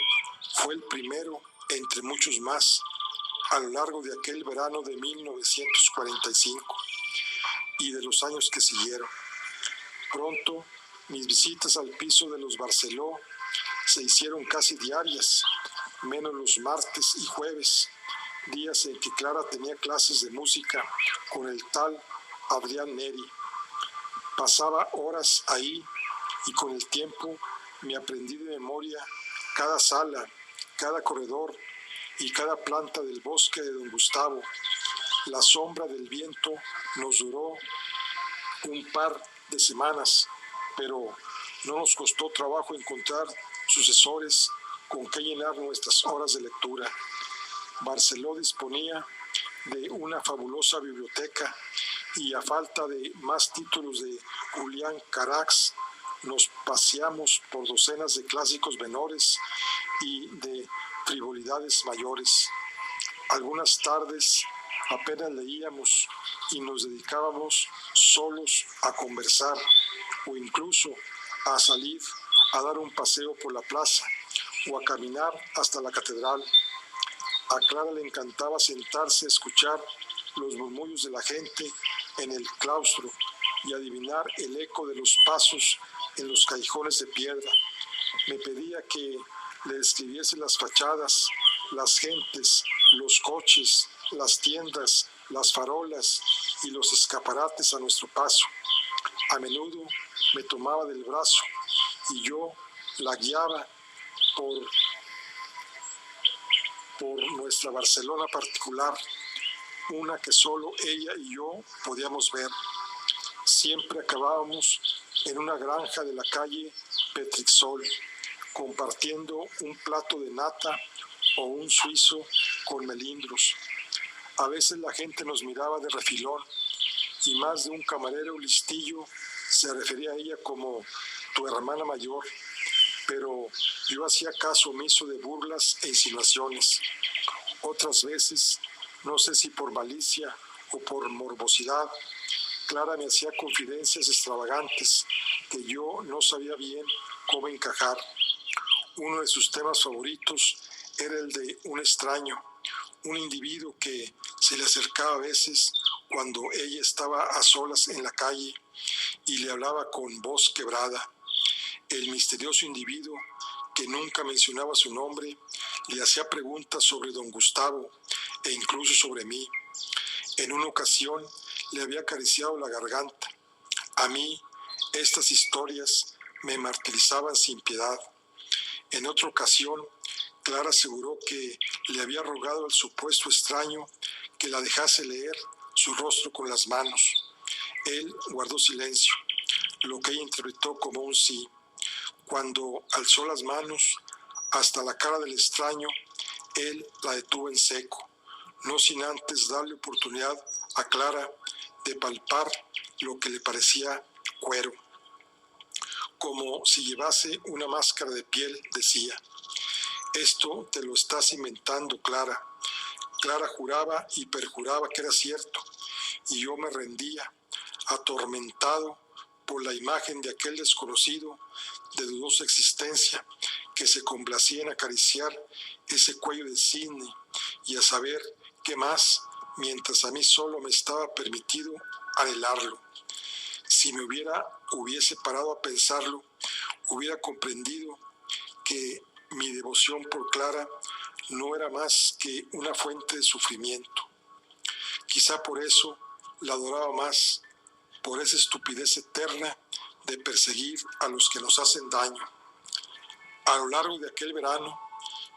fue el primero entre muchos más a lo largo de aquel verano de 1945 y de los años que siguieron. Pronto mis visitas al piso de los Barceló se hicieron casi diarias, menos los martes y jueves, días en que Clara tenía clases de música con el tal Adrián Neri. Pasaba horas ahí y con el tiempo me aprendí de memoria cada sala, cada corredor y cada planta del bosque de Don Gustavo. La sombra del viento nos duró un par de semanas, pero no nos costó trabajo encontrar sucesores con que llenar nuestras horas de lectura. Barceló disponía de una fabulosa biblioteca y a falta de más títulos de Julián Carax, nos paseamos por docenas de clásicos menores y de frivolidades mayores. Algunas tardes apenas leíamos y nos dedicábamos solos a conversar o incluso a salir a dar un paseo por la plaza o a caminar hasta la catedral. A Clara le encantaba sentarse a escuchar los murmullos de la gente en el claustro y adivinar el eco de los pasos en los callejones de piedra. Me pedía que le describiese las fachadas, las gentes, los coches, las tiendas, las farolas y los escaparates a nuestro paso. A menudo me tomaba del brazo y yo la guiaba por nuestra Barcelona particular, una que solo ella y yo podíamos ver. Siempre acabábamos en una granja de la calle Petrixol, compartiendo un plato de nata o un suizo con melindros. A veces la gente nos miraba de refilón y más de un camarero listillo se refería a ella como tu hermana mayor, pero yo hacía caso omiso de burlas e insinuaciones. Otras veces, no sé si por malicia o por morbosidad, Clara me hacía confidencias extravagantes que yo no sabía bien cómo encajar. Uno de sus temas favoritos era el de un extraño, un individuo que se le acercaba a veces cuando ella estaba a solas en la calle y le hablaba con voz quebrada. El misterioso individuo, que nunca mencionaba su nombre, le hacía preguntas sobre don Gustavo e incluso sobre mí. En una ocasión le había acariciado la garganta. A mí estas historias me martirizaban sin piedad. En otra ocasión, Clara aseguró que le había rogado al supuesto extraño que la dejase leer su rostro con las manos. Él guardó silencio, lo que ella interpretó como un sí. Cuando alzó las manos hasta la cara del extraño, él la detuvo en seco, no sin antes darle oportunidad a Clara de palpar lo que le parecía cuero. Como si llevase una máscara de piel, decía: esto te lo estás inventando, Clara. Clara juraba y perjuraba que era cierto, y yo me rendía, atormentado por la imagen de aquel desconocido de dudosa existencia que se complacía en acariciar ese cuello de cisne y a saber qué más, mientras a mí solo me estaba permitido anhelarlo. Si me hubiese parado a pensarlo, hubiera comprendido que mi devoción por Clara no era más que una fuente de sufrimiento. Quizá por eso la adoraba más, por esa estupidez eterna de perseguir a los que nos hacen daño. A lo largo de aquel verano,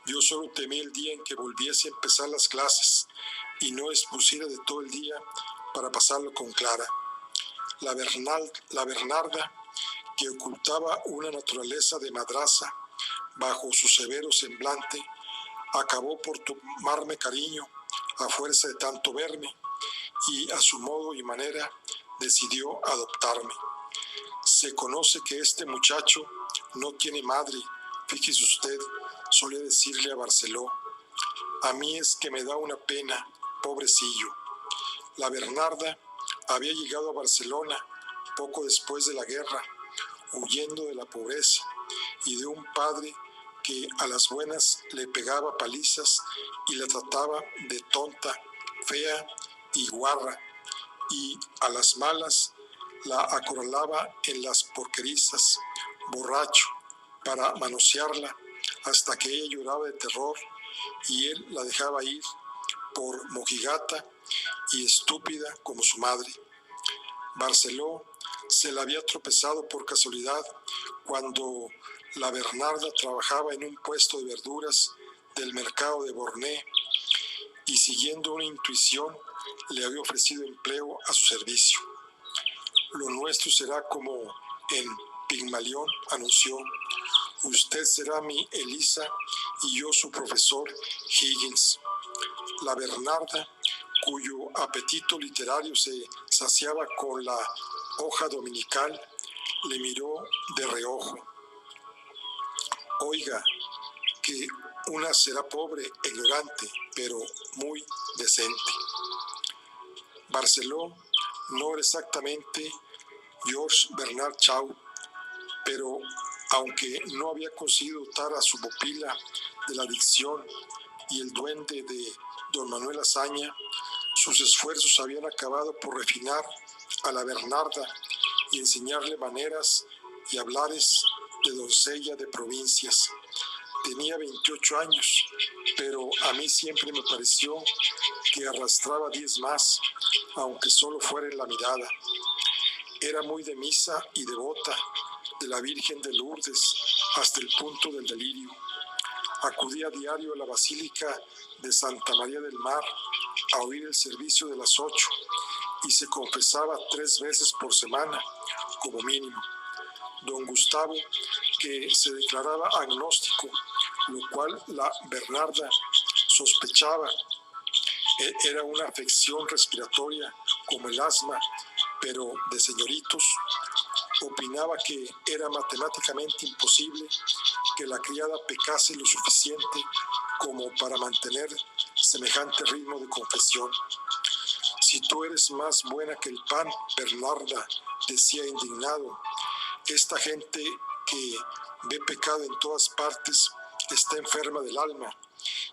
yo solo temí el día en que volviese a empezar las clases y no expusiera de todo el día para pasarlo con Clara. La Bernarda, que ocultaba una naturaleza de madraza bajo su severo semblante, acabó por tomarme cariño a fuerza de tanto verme y a su modo y manera decidió adoptarme. Se conoce que este muchacho no tiene madre, fíjese usted, solía decirle a Barceló. A mí es que me da una pena, pobrecillo. La Bernarda había llegado a Barcelona poco después de la guerra, huyendo de la pobreza y de un padre que a las buenas le pegaba palizas y la trataba de tonta, fea y guarra, y a las malas la acorralaba en las porquerizas, borracho, para manosearla hasta que ella lloraba de terror y él la dejaba ir por mojigata y estúpida como su madre. Barceló se la había tropezado por casualidad cuando la Bernarda trabajaba en un puesto de verduras del mercado de Borné y, siguiendo una intuición, le había ofrecido empleo a su servicio. Lo nuestro será como en Pigmalión, anunció. Usted será mi Elisa y yo su profesor Higgins. La Bernarda, cuyo apetito literario se saciaba con la hoja dominical, le miró de reojo. Oiga, que una será pobre, ignorante, pero muy decente. Barceló no era exactamente George Bernard Shaw, pero Aunque no había conseguido dotar a su pupila de la dicción y el duende de don Manuel Azaña, sus esfuerzos habían acabado por refinar a la Bernarda y enseñarle maneras y hablares de doncella de provincias. Tenía 28 años, pero a mí siempre me pareció que arrastraba 10 más, aunque solo fuera en la mirada. Era muy de misa y devota de la Virgen de Lourdes hasta el punto del delirio. Acudía a diario a la Basílica de Santa María del Mar a oír el servicio de las 8 y se confesaba 3 veces por semana, como mínimo. Don Gustavo, que se declaraba agnóstico, lo cual la Bernarda sospechaba, era una afección respiratoria como el asma, pero de señoritos, opinaba que era matemáticamente imposible que la criada pecase lo suficiente como para mantener semejante ritmo de confesión. Si tú eres más buena que el pan, Bernarda, decía indignado, esta gente que ve pecado en todas partes está enferma del alma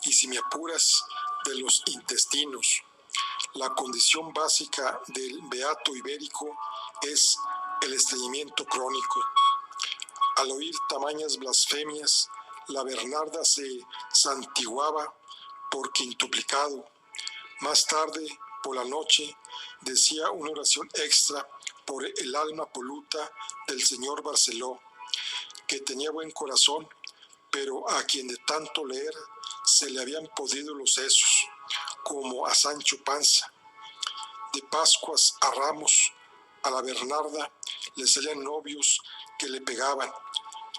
y, si me apuras, de los intestinos. La condición básica del beato ibérico es el estreñimiento crónico. Al oír tamañas blasfemias, la Bernarda se santiguaba por quintuplicado. Más tarde, por la noche, decía una oración extra por el alma poluta del señor Barceló, que tenía buen corazón, pero a quien de tanto leer se le habían podrido los sesos, como a Sancho Panza. De Pascuas a Ramos, a la Bernarda le salían novios que le pegaban,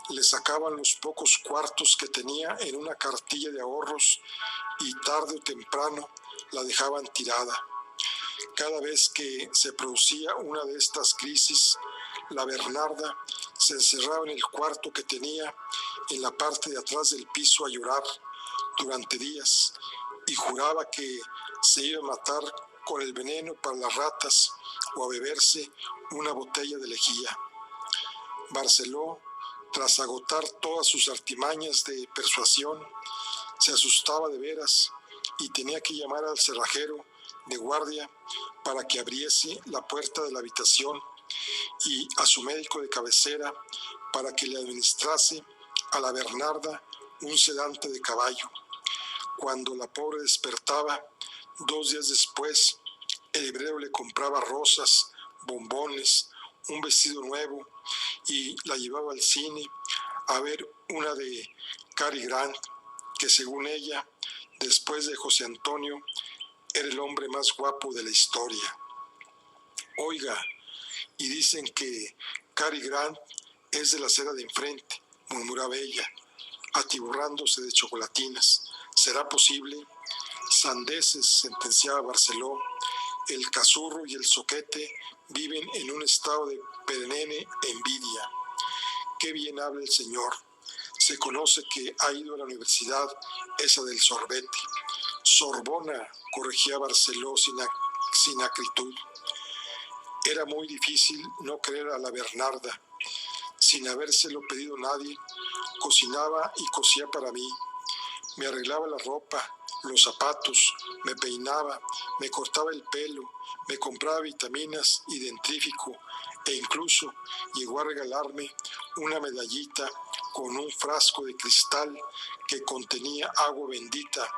le sacaban los pocos cuartos que tenía en una cartilla de ahorros y tarde o temprano la dejaban tirada. Cada vez que se producía una de estas crisis, la Bernarda se encerraba en el cuarto que tenía en la parte de atrás del piso a llorar durante días y juraba que se iba a matar con el veneno para las ratas o a beberse una botella de lejía. Barceló, tras agotar todas sus artimañas de persuasión, se asustaba de veras y tenía que llamar al cerrajero de guardia para que abriese la puerta de la habitación y a su médico de cabecera para que le administrase a la Bernarda un sedante de caballo. Cuando la pobre despertaba, 2 días después, el librero le compraba rosas, bombones, un vestido nuevo y la llevaba al cine a ver una de Cary Grant, que según ella, después de José Antonio, era el hombre más guapo de la historia. Oiga, y dicen que Cary Grant es de la acera de enfrente, murmuraba ella, atiborrándose de chocolatinas. ¿Será posible? Sandeces, sentenciaba Barceló. El cazurro y el zoquete viven en un estado de perenne envidia. Qué bien habla el señor. Se conoce que ha ido a la universidad esa del sorbete. Sorbona, corregía Barceló sin acritud. Era muy difícil no creer a la Bernarda. Sin habérselo pedido nadie, cocinaba y cosía para mí. Me arreglaba la ropa, los zapatos, me peinaba, me cortaba el pelo, me compraba vitaminas y dentrífico e incluso llegó a regalarme una medallita con un frasco de cristal que contenía agua bendita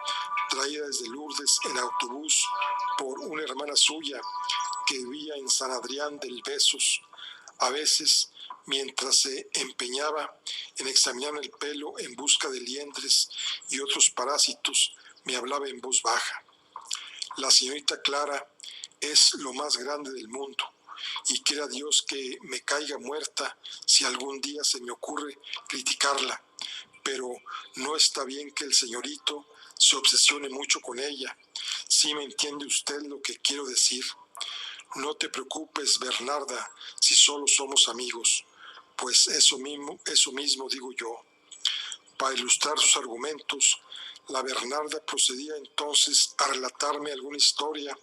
traída desde Lourdes en autobús por una hermana suya que vivía en San Adrián del Besos. A veces, mientras se empeñaba en examinar el pelo en busca de liendres y otros parásitos, me hablaba en voz baja. La señorita Clara es lo más grande del mundo y quiera Dios que me caiga muerta si algún día se me ocurre criticarla, pero no está bien que el señorito se obsesione mucho con ella. ¿Sí me entiende usted lo que quiero decir? No te preocupes, Bernarda, si solo somos amigos. Pues eso mismo digo yo. Para ilustrar sus argumentos, La Bernarda procedía entonces a relatarme alguna historia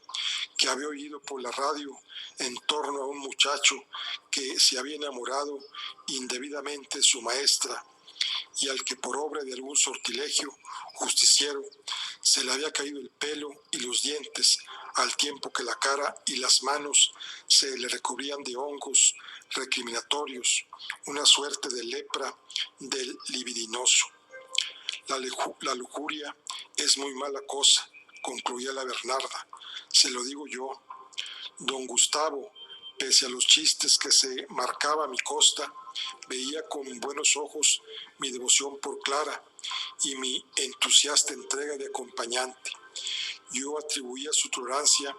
que había oído por la radio en torno a un muchacho que se había enamorado indebidamente de su maestra y al que por obra de algún sortilegio justiciero se le había caído el pelo y los dientes, al tiempo que la cara y las manos se le recubrían de hongos recriminatorios, una suerte de lepra del libidinoso. La lujuria es muy mala cosa, concluía la Bernarda, se lo digo yo. Don Gustavo, pese a los chistes que se marcaba a mi costa, veía con buenos ojos mi devoción por Clara y mi entusiasta entrega de acompañante. Yo atribuía su tolerancia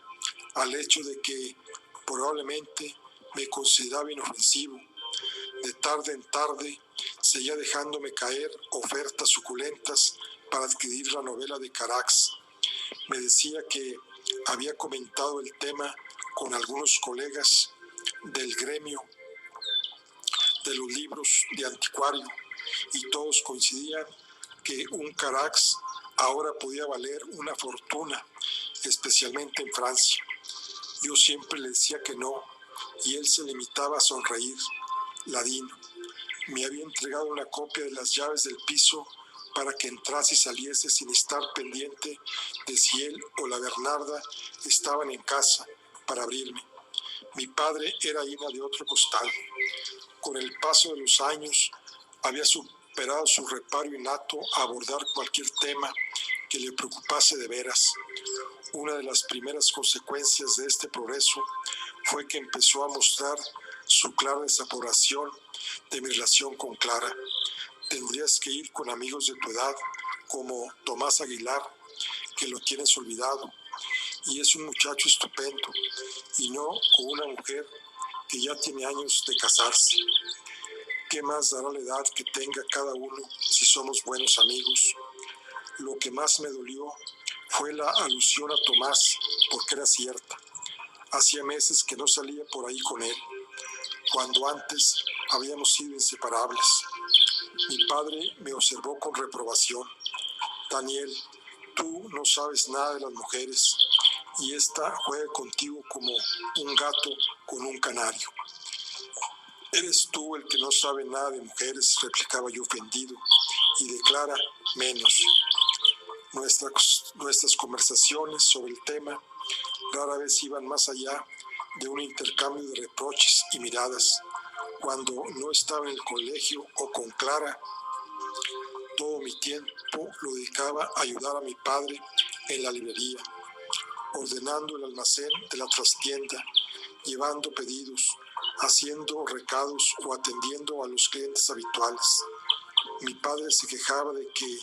al hecho de que probablemente me consideraba inofensivo. De tarde en tarde seguía dejándome caer ofertas suculentas para adquirir la novela de Carax. Me decía que había comentado el tema con algunos colegas del gremio de los libros de anticuario y todos coincidían que un Carax ahora podía valer una fortuna, especialmente en Francia. Yo siempre le decía que no y él se limitaba a sonreír. Ladino. Me había entregado una copia de las llaves del piso para que entrase y saliese sin estar pendiente de si él o la Bernarda estaban en casa para abrirme. Mi padre era Ina de otro costal. Con el paso de los años había superado su reparo innato a abordar cualquier tema que le preocupase de veras. Una de las primeras consecuencias de este progreso fue que empezó a mostrar su clara desaprobación de mi relación con Clara. Tendrías que ir con amigos de tu edad, como Tomás Aguilar, que lo tienes olvidado, y es un muchacho estupendo, y no con una mujer que ya tiene años de casarse. ¿Qué más dará la edad que tenga cada uno si somos buenos amigos? Lo que más me dolió fue la alusión a Tomás, porque era cierta. Hacía meses que no salía por ahí con él, cuando antes habíamos sido inseparables. Mi padre me observó con reprobación. Daniel, tú no sabes nada de las mujeres y esta juega contigo como un gato con un canario. Eres tú el que no sabe nada de mujeres, replicaba yo ofendido, y de Clara menos. Nuestras conversaciones sobre el tema rara vez iban más allá de un intercambio de reproches y miradas. Cuando no estaba en el colegio o con Clara, todo mi tiempo lo dedicaba a ayudar a mi padre en la librería, ordenando el almacén de la trastienda, llevando pedidos, haciendo recados o atendiendo a los clientes habituales. Mi padre se quejaba de que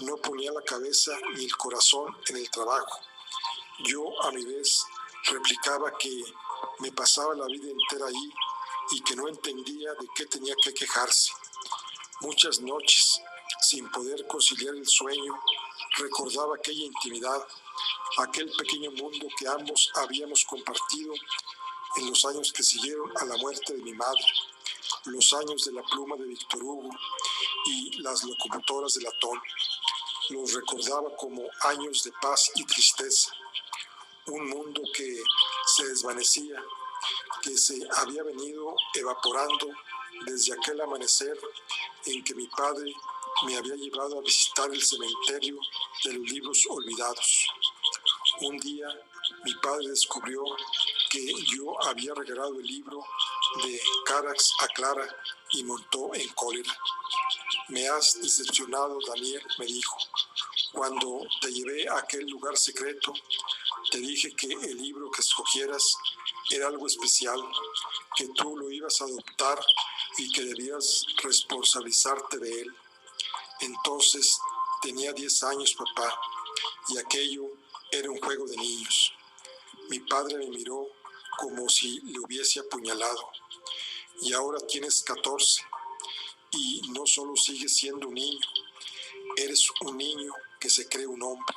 no ponía la cabeza ni el corazón en el trabajo. Yo, a mi vez, replicaba que me pasaba la vida entera ahí y que no entendía de qué tenía que quejarse. Muchas noches, sin poder conciliar el sueño, recordaba aquella intimidad, aquel pequeño mundo que ambos habíamos compartido en los años que siguieron a la muerte de mi madre, los años de la pluma de Víctor Hugo y las locomotoras de latón. Los recordaba como años de paz y tristeza, un mundo que se desvanecía, que se había venido evaporando desde aquel amanecer en que mi padre me había llevado a visitar el cementerio de los libros olvidados. Un día mi padre descubrió que yo había regalado el libro de Carax a Clara y montó en cólera. Me has decepcionado, Daniel, me dijo. Cuando te llevé a aquel lugar secreto, te dije que el libro que escogieras era algo especial, que tú lo ibas a adoptar y que debías responsabilizarte de él. Entonces tenía 10 años, papá, y aquello era un juego de niños. Mi padre me miró como si le hubiese apuñalado. Y ahora tienes 14 y no solo sigues siendo un niño, eres un niño que se cree un hombre.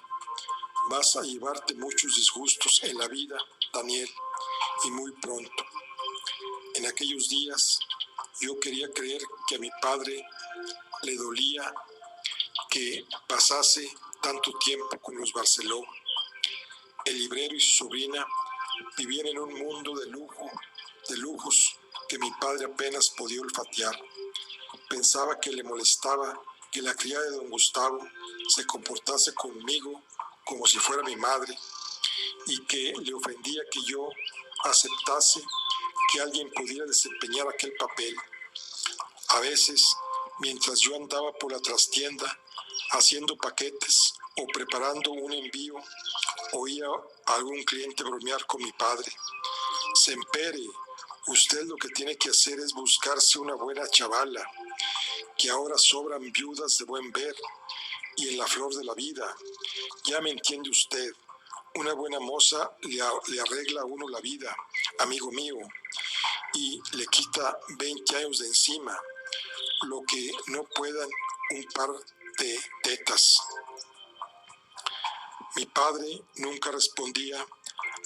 Vas a llevarte muchos disgustos en la vida, Daniel, y muy pronto. En aquellos días yo quería creer que a mi padre le dolía que pasase tanto tiempo con los Barceló. El librero y su sobrina vivían en un mundo de lujos que mi padre apenas podía olfatear. Pensaba que le molestaba que la criada de don Gustavo se comportase conmigo como si fuera mi madre y que le ofendía que yo aceptase que alguien pudiera desempeñar aquel papel. A veces, mientras yo andaba por la trastienda haciendo paquetes o preparando un envío, oía a algún cliente bromear con mi padre. Sempere, usted lo que tiene que hacer es buscarse una buena chavala, que ahora sobran viudas de buen ver y en la flor de la vida. Ya me entiende usted, una buena moza le arregla a uno la vida, amigo mío, y le quita 20 años de encima, lo que no puedan un par de tetas. Mi padre nunca respondía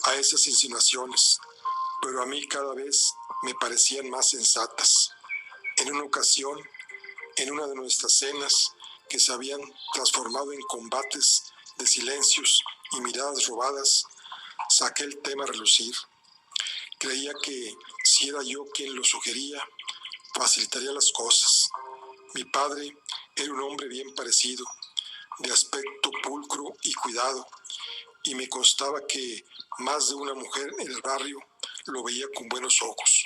a esas insinuaciones, pero a mí cada vez me parecían más sensatas. En una ocasión, en una de nuestras cenas, que se habían transformado en combates de silencios y miradas robadas, saqué el tema a relucir. Creía que si era yo quien lo sugería, facilitaría las cosas. Mi padre era un hombre bien parecido, de aspecto pulcro y cuidado, y me constaba que más de una mujer en el barrio lo veía con buenos ojos.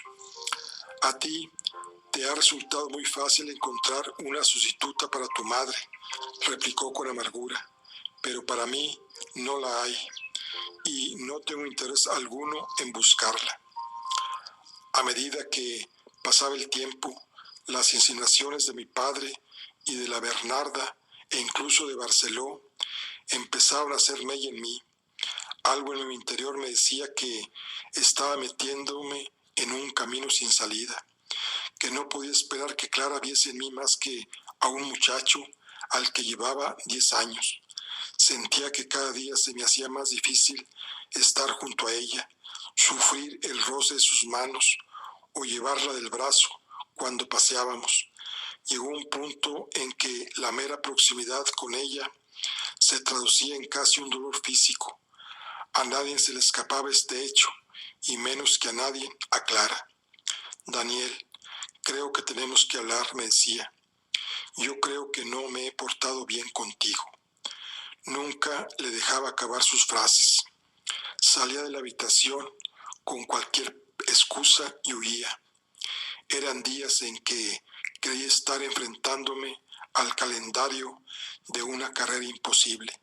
A ti te ha resultado muy fácil encontrar una sustituta para tu madre, replicó con amargura, pero para mí no la hay, y no tengo interés alguno en buscarla. A medida que pasaba el tiempo, las insinuaciones de mi padre y de la Bernarda, e incluso de Barceló, empezaron a hacer mella en mí. Algo en mi interior me decía que estaba metiéndome en un camino sin salida, que no podía esperar que Clara viese en mí más que a un muchacho al que llevaba 10 años. Sentía que cada día se me hacía más difícil estar junto a ella, sufrir el roce de sus manos o llevarla del brazo cuando paseábamos. Llegó un punto en que la mera proximidad con ella se traducía en casi un dolor físico. A nadie se le escapaba este hecho, y menos que a nadie, a Clara. Daniel, creo que tenemos que hablar, me decía. Yo creo que no me he portado bien contigo. Nunca le dejaba acabar sus frases. Salía de la habitación con cualquier excusa y huía. Eran días en que creí estar enfrentándome al calendario de una carrera imposible.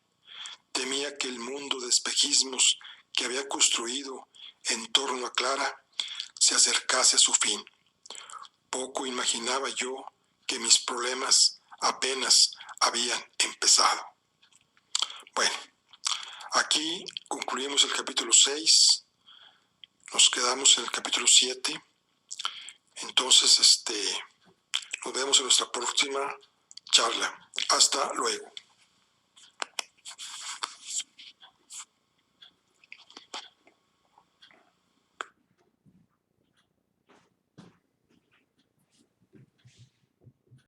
Temía que el mundo de espejismos que había construido en torno a Clara se acercase a su fin. Poco imaginaba yo que mis problemas apenas habían empezado. Bueno, aquí concluimos el capítulo 6, nos quedamos en el capítulo 7, entonces nos vemos en nuestra próxima charla. Hasta luego.